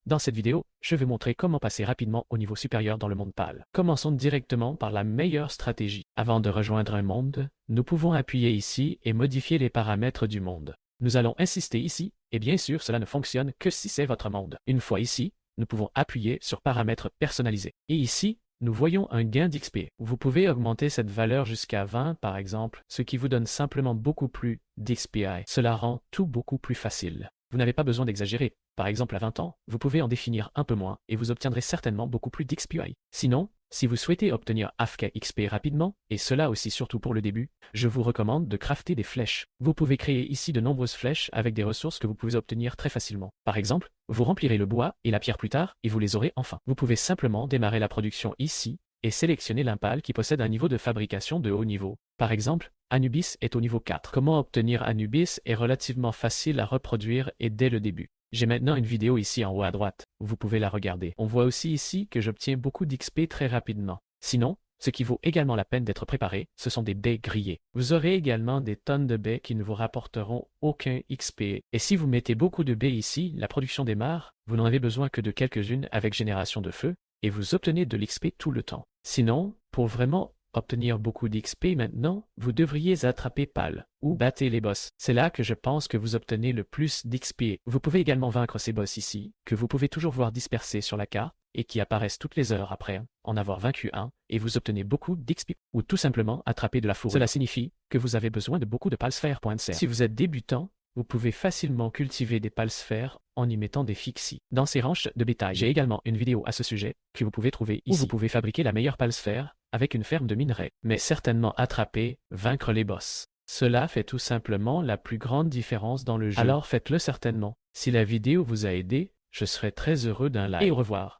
Dans cette vidéo, je vais montrer comment passer rapidement au niveau supérieur dans le monde PAL. Commençons directement par la meilleure stratégie. Avant de rejoindre un monde, nous pouvons appuyer ici et modifier les paramètres du monde. Nous allons insister ici, et bien sûr cela ne fonctionne que si c'est votre monde. Une fois ici, nous pouvons appuyer sur paramètres personnalisés. Et ici, nous voyons un gain d'XP. Vous pouvez augmenter cette valeur jusqu'à 20 par exemple, ce qui vous donne simplement beaucoup plus d'XPI. Cela rend tout beaucoup plus facile. Vous n'avez pas besoin d'exagérer. Par exemple, à 20 ans, vous pouvez en définir un peu moins et vous obtiendrez certainement beaucoup plus d'XPI. Sinon, si vous souhaitez obtenir AFK XP rapidement, et cela aussi surtout pour le début, je vous recommande de crafter des flèches. Vous pouvez créer ici de nombreuses flèches avec des ressources que vous pouvez obtenir très facilement. Par exemple, vous remplirez le bois et la pierre plus tard et vous les aurez enfin. Vous pouvez simplement démarrer la production ici et sélectionner l'impale qui possède un niveau de fabrication de haut niveau. Par exemple, Anubis est au niveau 4. Comment obtenir Anubis est relativement facile à reproduire et dès le début. J'ai maintenant une vidéo ici en haut à droite, vous pouvez la regarder. On voit aussi ici que j'obtiens beaucoup d'XP très rapidement. Sinon, ce qui vaut également la peine d'être préparé, ce sont des baies grillées. Vous aurez également des tonnes de baies qui ne vous rapporteront aucun XP. Et si vous mettez beaucoup de baies ici, la production démarre, vous n'en avez besoin que de quelques-unes avec génération de feu, et vous obtenez de l'XP tout le temps. Sinon, pour vraiment obtenir beaucoup d'XP maintenant, vous devriez attraper PAL ou battre les boss. C'est là que je pense que vous obtenez le plus d'XP. Vous pouvez également vaincre ces boss ici, que vous pouvez toujours voir dispersés sur la carte et qui apparaissent toutes les heures après en avoir vaincu un, et vous obtenez beaucoup d'XP. Ou tout simplement attraper de la fourrure. Cela signifie que vous avez besoin de beaucoup de palsphères.ser. Si vous êtes débutant, vous pouvez facilement cultiver des palsphères en y mettant des fixies. Dans ces ranchs de bétail, j'ai également une vidéo à ce sujet que vous pouvez trouver ici. Où vous pouvez fabriquer la meilleure palsphère avec une ferme de minerais, mais certainement attraper, vaincre les boss. Cela fait tout simplement la plus grande différence dans le jeu. Alors faites-le certainement. Si la vidéo vous a aidé, je serai très heureux d'un like. Et au revoir.